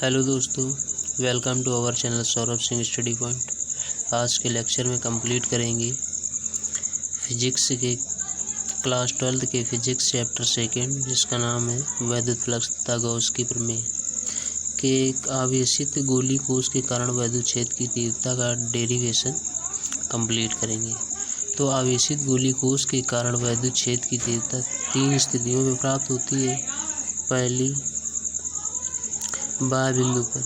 Hello दोस्तों, welcome to our channel Saurabh Singh study point. आज के लेक्चर में कंप्लीट करेंगे फिजिक्स के क्लास 12 के फिजिक्स चैप्टर सेकेंड, जिसका नाम है वैद्युत फ्लक्स तथा गॉस की प्रमेय के एक आवेशित गोली कोश के कारण वैद्युत क्षेत्र की तीव्रता का डेरिवेशन कंप्लीट करेंगे। तो आवेशित गोली कोश के कारण वैद्युत क्षेत्र की तीव्रता तीन स्थितियों में प्राप्त होती है। पहली, बाह्य बिंदु पर,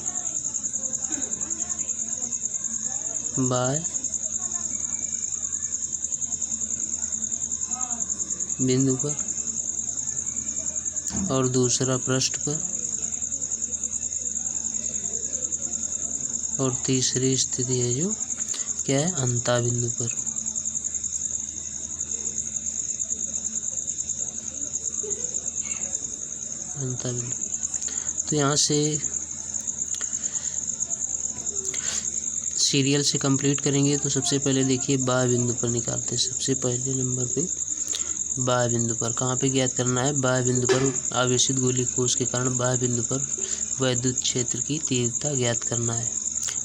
बाह्य बिंदु पर, और दूसरा पृष्ठ पर, और तीसरी स्थिति है जो क्या है, अंतः बिंदु पर। अंतः बिंदु। तो यहाँ से सीरियल से कंप्लीट करेंगे। तो सबसे पहले देखिए बाह्य बिंदु पर निकालते हैं। सबसे पहले नंबर पे बाह्य बिंदु पर कहाँ पे ज्ञात करना है? बाह्य बिंदु पर आवेशित गोली कोश के कारण बाह्य बिंदु पर वैद्युत क्षेत्र की तीव्रता ज्ञात करना है।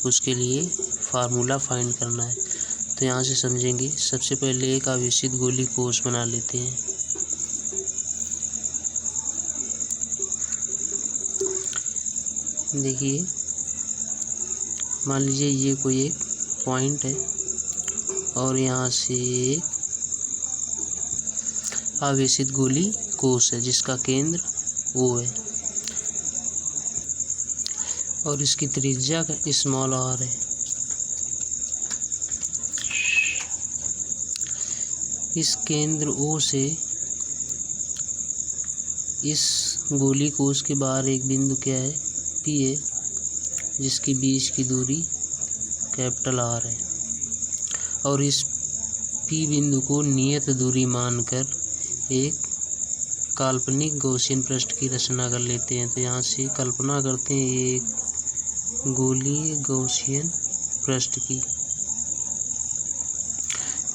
उसके लिए फार्मूला फाइंड करना है। तो यहाँ से समझेंगे। सबसे पहले एक आवेशित गोली कोश बना लेते हैं। देखिए, मान लीजिए ये कोई एक पॉइंट है और यहाँ से एक आवेशित गोली कोश है जिसका केंद्र O है और इसकी त्रिज्या स्मॉल r है। इस केंद्र O से इस गोली कोश के बाहर एक बिंदु क्या है? P है, जिसकी बीच की दूरी कैपिटल R है। और इस P बिंदु को नियत दूरी मानकर एक काल्पनिक गॉसियन पृष्ठ की रचना कर लेते हैं। तो यहाँ से कल्पना करते हैं एक गोलीय गॉसियन पृष्ठ की,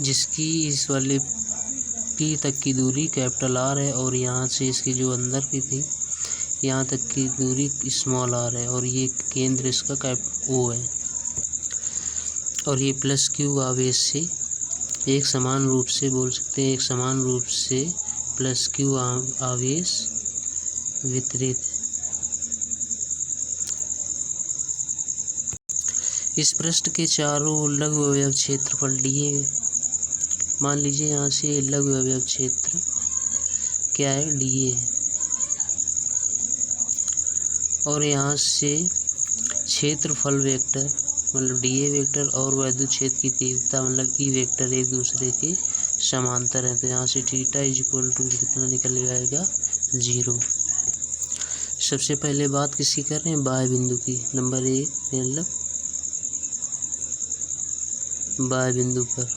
जिसकी इस वाले P तक की दूरी कैपिटल R है और यहाँ से इसकी जो अंदर की थी यहाँ तक की दूरी स्मॉल r है और ये केंद्र इसका O है। और ये प्लस क्यू आवेश से एक समान रूप से बोल सकते हैं, एक समान रूप से प्लस क्यू आवेश वितरित। इस पृष्ठ के चारों ओर लघु अवयव क्षेत्रफल dA। मान लीजिए यहाँ से लघु अवयव क्षेत्र क्या है? dA है। और यहाँ से क्षेत्रफल वेक्टर मतलब dA वेक्टर और वैद्युत क्षेत्र की तीव्रता मतलब E वेक्टर एक दूसरे के समांतर है। तो यहाँ से थीटा इक्वल टू कितना निकल जाएगा? 0। सबसे पहले बात किसकी कर रहे हैं? बाह्य बिंदु की। नंबर 1 मतलब बाह्य बिंदु पर,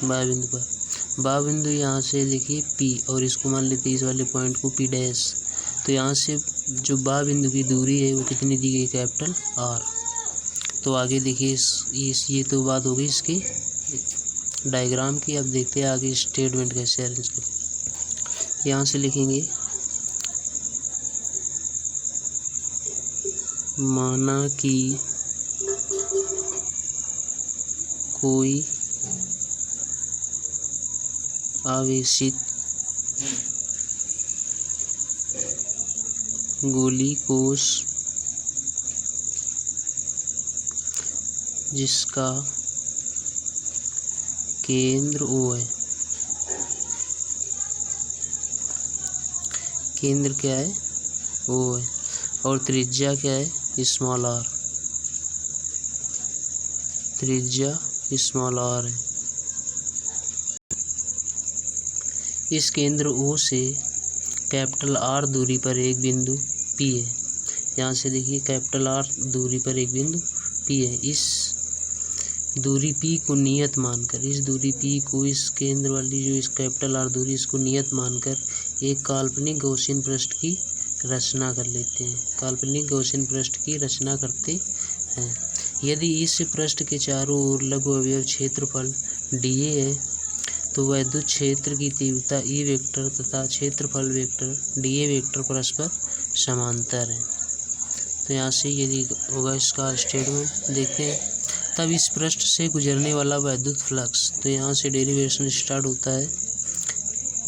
बाह्य बिंदु पर बाह्य बिंदु यहाँ से देखिए P और इसको मान लेते हैं इस वाले पॉइंट को P डैश। तो यहाँ से जो बाह्य बिंदु की दूरी है वो कितनी दी गई? Capital R। तो आगे देखिए ये तो बात हो गई इसके डायग्राम की। अब देखते हैं आगे स्टेटमेंट कैसे अरेंज करें। यहाँ से लिखेंगे माना कि कोई आवेशित गोली कोश जिसका केंद्र O है, केंद्र क्या है? O है और त्रिज्या क्या है? स्मॉल r, त्रिज्या स्मॉल r है। इस केंद्र O से कैपिटल R दूरी पर एक बिंदु P है। यहाँ से देखिए कैपिटल R दूरी पर एक बिंदु P है। इस दूरी P को नियत मानकर, इस दूरी P को इस केंद्र वाली जो इस कैपिटल R दूरी इसको नियत मानकर एक काल्पनिक गॉसियन पृष्ठ की रचना कर लेते हैं। काल्पनिक गॉसियन पृष्ठ की रचना करते हैं। यदि इस पृष्ठ के चारों ओर लघु अवयव क्षेत्रफल dA है तो वैद्युत क्षेत्र की तीव्रता ई वेक्टर तथा क्षेत्रफल वेक्टर डी ए वेक्टर परस्पर समांतर है। तो यहाँ से यदि होगा इसका स्टेटमेंट देखते हैं। तब इस पृष्ठ से गुजरने वाला वैद्युत फ्लक्स, तो यहाँ से डेरिवेशन स्टार्ट होता है,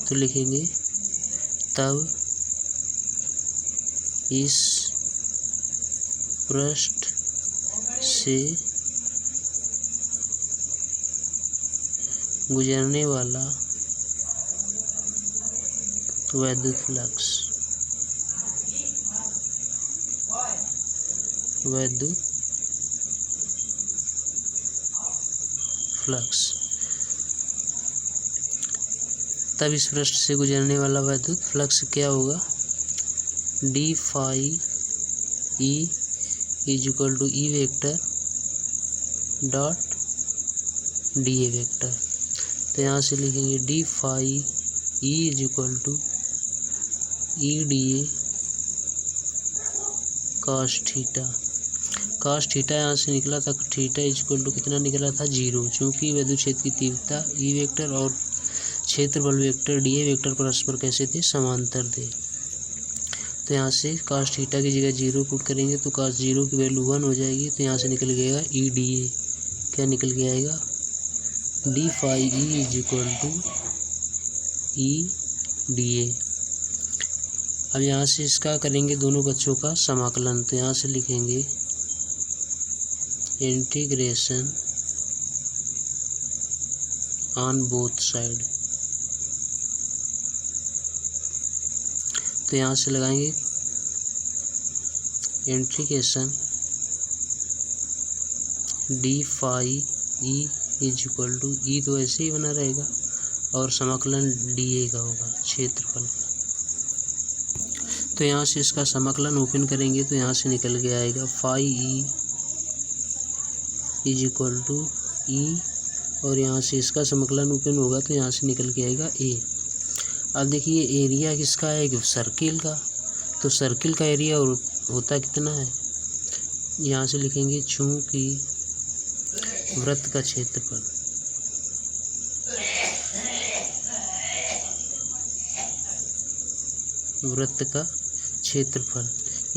तो लिखेंगे तब इस पृष्ठ से गुजरने वाला वैद्युत फ्लक्स तब इस पृष्ठ से गुजरने वाला वैद्युत फ्लक्स क्या होगा, d phi E is equal to E vector dot d A vector. तो यहाँ से लिखेंगे d phi E is equal to E d A cos theta. Cos theta यहाँ से निकला था, थीटा इज इक्वल टू कितना निकला था, 0, चूँकि वैद्युत क्षेत्र की तीव्रता ई वेक्टर और क्षेत्रफल वेक्टर डी ए वेक्टर परस्पर कैसे थे, समांतर थे। तो यहाँ से कॉस थीटा की जगह 0 पुट करेंगे तो कॉस 0 की वैल्यू 1 हो जाएगी। तो यहाँ से निकल गएगा ई डी ए, क्या निकल के आएगा, d phi E is equal to E d A. अब यहाँ से इसका करेंगे दोनों बच्चों का समाकलन। तो यहाँ से लिखेंगे इंटीग्रेशन ऑन बोथ साइड। तो यहाँ से लगाएंगे integration d phi E is equal to E, तो ऐसे ही बना रहेगा, और समाकलन डी ए का होगा, क्षेत्रफल का। तो यहाँ से इसका समाकलन ओपन करेंगे तो यहाँ से निकल के आएगा phi E is equal to E, और यहाँ से इसका समाकलन ओपन होगा तो यहाँ से निकल के आएगा ए। अब देखिए एरिया किसका है, सर्किल का। तो सर्किल का एरिया होता कितना है, यहाँ से लिखेंगे चूँकि वृत्त का क्षेत्रफल,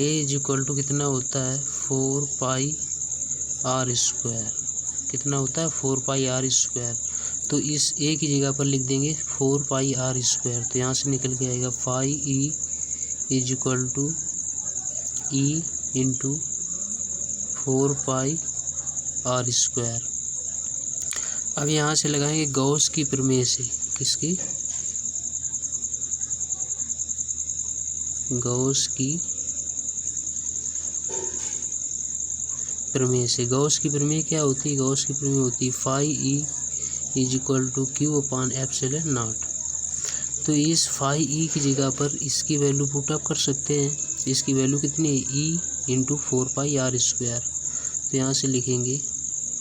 ए इज इक्वल टू कितना होता है, 4 पाई आर स्क्वायर। कितना होता है, 4 पाई आर स्क्वायर। तो इस ए की जगह पर लिख देंगे 4 पाई आर स्क्वायर। तो यहाँ से निकल के आएगा phi E is equal to E into 4 pi are square. अब यहाँ से लगाएंगे गॉस की प्रमेय से, किसकी, गॉस की प्रमेय से। गॉस की प्रमेय क्या होती है, गॉस की प्रमेय होती है phi E is equal to Q upon epsilon naught. तो इस फाई ई की जगह पर इसकी वैल्यू पुट अप कर सकते हैं। इसकी वैल्यू कितनी है, E into 4 pi are square. तो यहाँ से लिखेंगे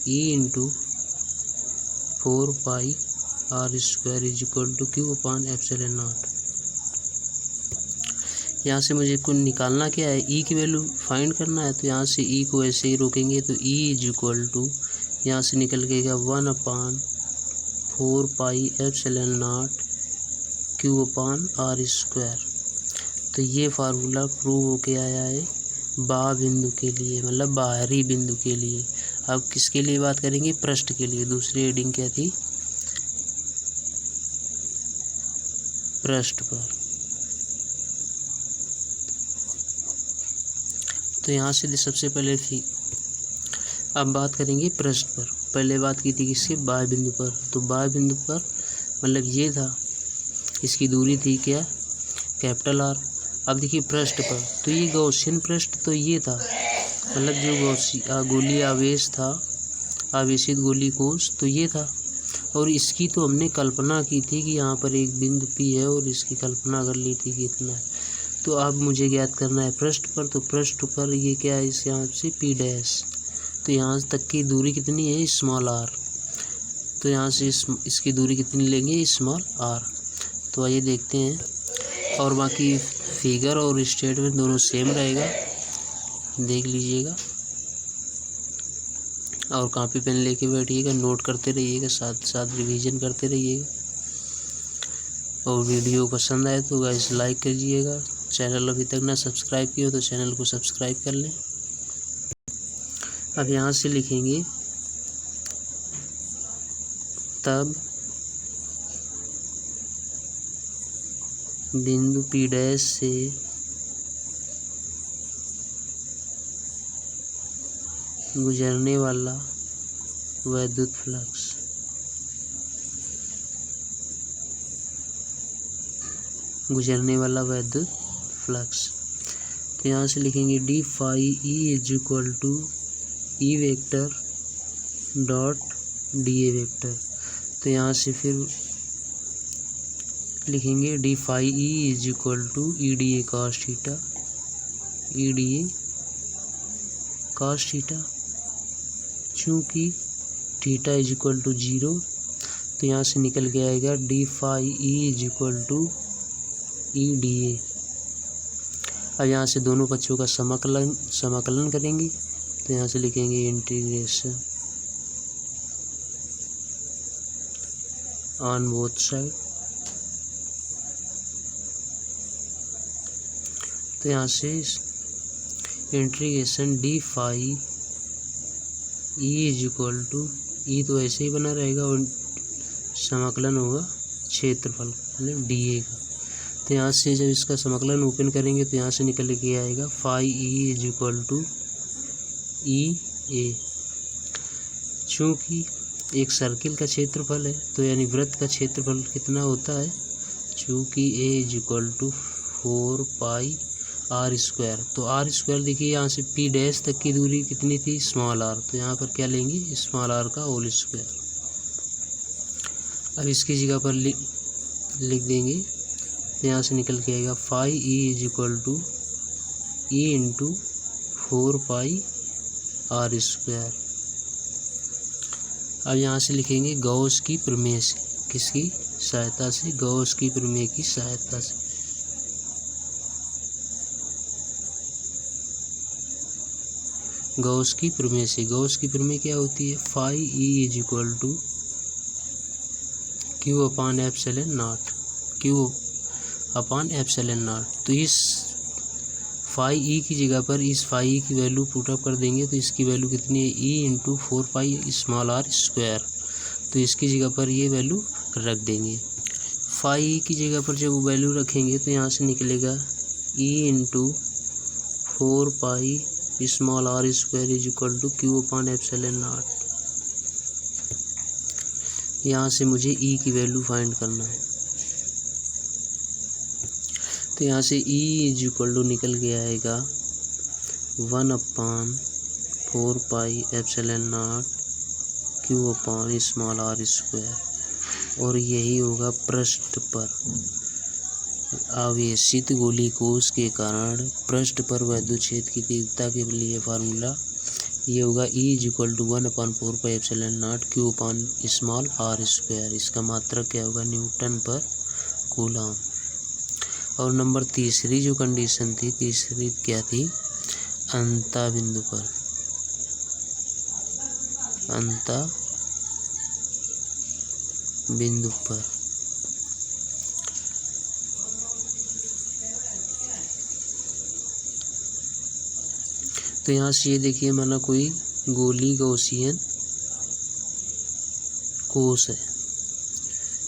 E into 4 pi are square is equal to Q upon epsilon naught. यहाँ से मुझे कुछ निकालना क्या है, ई की वैल्यू फाइंड करना है। तो यहाँ से ई को ऐसे ही रोकेंगे तो ई इज इक्वल टू यहाँ से निकल गएगा 1 upon 4 pi epsilon naught Q upon R square. तो ये फार्मूला प्रूव होके आया है बा बिंदु के लिए, मतलब बाहरी बिंदु के लिए। अब किसके लिए बात करेंगे, पृष्ठ के लिए। दूसरी हेडिंग क्या थी, पृष्ठ पर। तो यहाँ से सबसे पहले थी, अब बात करेंगे पृष्ठ पर। पहले बात की थी किसके, बाह्य बिंदु पर। तो बाह्य बिंदु पर मतलब ये था, इसकी दूरी थी क्या, कैपिटल आर। अब देखिए पृष्ठ पर, तो ये गॉसियन पृष्ठ तो ये था, मतलब जो गोलीय आवेश था, आवेशित गोली कोश, तो ये था। और इसकी तो हमने कल्पना की थी कि यहाँ पर एक बिंदु पी है और इसकी कल्पना कर ली थी कि इतना है। तो अब मुझे ज्ञात करना है पृष्ठ पर। तो पृष्ठ पर ये क्या है, इस यहाँ से पी डैश, तो यहाँ तक की दूरी कितनी है, स्मॉल आर। तो यहाँ से इसकी दूरी कितनी लेंगे, स्मॉल आर। तो आइए देखते हैं, और बाकी फिगर और स्टेटमेंट दोनों सेम रहेगा, देख लीजिएगा। और कॉपी पेन लेके बैठिएगा, नोट करते रहिएगा, साथ साथ रिवीजन करते रहिएगा। और वीडियो पसंद आए तो गाइस लाइक कीजिएगा। चैनल अभी तक ना सब्सक्राइब किया हो तो चैनल को सब्सक्राइब कर लें। अब यहाँ से लिखेंगे तब बिंदु P डैश से गुजरने वाला वैद्युत फ्लक्स तो यहाँ से लिखेंगे d phi E is equal to E vector dot d A vector. तो यहाँ से फिर लिखेंगे d phi E is equal to E d A cos theta, E d A cos theta. चूँकि थीटा इज इक्वल टू 0 तो यहाँ से निकल के आएगा d phi E is equal to E d A. अब यहाँ से दोनों पक्षों का समाकलन करेंगे। तो यहाँ से लिखेंगे इंटीग्रेशन ऑन बोथ साइड। तो यहाँ से integration d phi E is equal to E तो ऐसे ही बना रहेगा और समाकलन होगा क्षेत्रफल मतलब डी ए का। तो यहाँ से जब इसका समाकलन ओपन करेंगे तो यहाँ से निकल के आएगा phi E is equal to E A. चूँकि एक सर्किल का क्षेत्रफल है तो यानी वृत्त का क्षेत्रफल कितना होता है, चूँकि A is equal to 4 pi are square. तो आर स्क्वायर देखिए यहाँ से पी डैश तक की दूरी कितनी थी, स्मॉल आर। तो यहाँ पर क्या लेंगे, स्मॉल आर का होल स्क्वायर। अब इसकी जगह पर लिख देंगे। तो यहाँ से निकल के आएगा phi E is equal to E into 4 pi are square. अब यहाँ से लिखेंगे गॉस की प्रमेय से, किसकी सहायता से, गॉस की प्रमेय की सहायता से। गॉस की प्रमेय से, गॉस की प्रमेय क्या होती है, phi E is equal to Q upon epsilon naught, Q upon epsilon naught. तो इस फाई ई की जगह पर इस फाई ई की वैल्यू पुट अप कर देंगे तो इसकी वैल्यू कितनी है, E into 4 pi small r square. तो इसकी जगह पर ये वैल्यू रख देंगे। फाई ई की जगह पर जब वैल्यू रखेंगे तो यहाँ से निकलेगा E into 4 pi small r square is equal to Q upon epsilon naught. यहाँ से मुझे ई की वैल्यू फाइंड करना है। तो यहाँ से ई इज इक्वल टू निकल के आएगा 1/4 pi epsilon naught Q upon small r square. और यही होगा पृष्ठ पर आवेशित गोली कोश के कारण पृष्ठ पर वैद्युत क्षेत्र की तीव्रता के लिए फार्मूला ये होगा E is equal to 1/4 pi epsilon naught Q upon small r square. इसका मात्रक क्या होगा, न्यूटन पर कूलम। और नंबर तीसरी जो कंडीशन थी, तीसरी क्या थी, अंता बिंदु पर, अंता बिंदु पर तो यहाँ से ये देखिए माना कोई गोली गॉसियन कोश है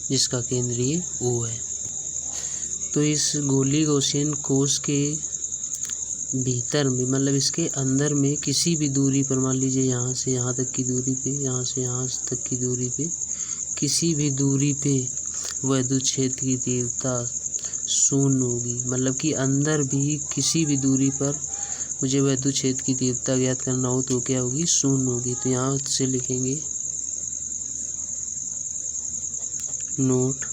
जिसका केंद्रीय O है। तो इस गोली गॉसियन कोश के भीतर में मतलब इसके अंदर में किसी भी दूरी पर, मान लीजिए यहाँ से यहाँ तक की दूरी पे, यहाँ से यहाँ तक की दूरी पे, किसी भी दूरी पे वैद्युत क्षेत्र की तीव्रता शून्य होगी। मतलब कि अंदर भी किसी भी दूरी पर मुझे वैद्युत क्षेत्र की तीव्रता ज्ञात करना हो तो क्या होगी, शून्य होगी। तो यहाँ से लिखेंगे नोट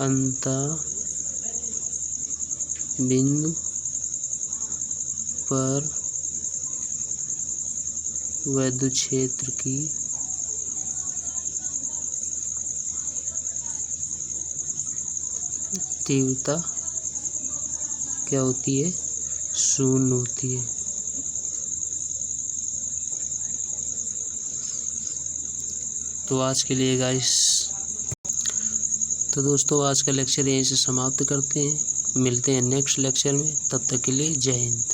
अंता बिंदु पर वैद्युत क्षेत्र की तीव्रता क्या होती है, शून्य होती है। तो आज के लिए गाइस, तो दोस्तों आज का लेक्चर यहीं से समाप्त करते हैं। मिलते हैं नेक्स्ट लेक्चर में, तब तक के लिए जय हिंद।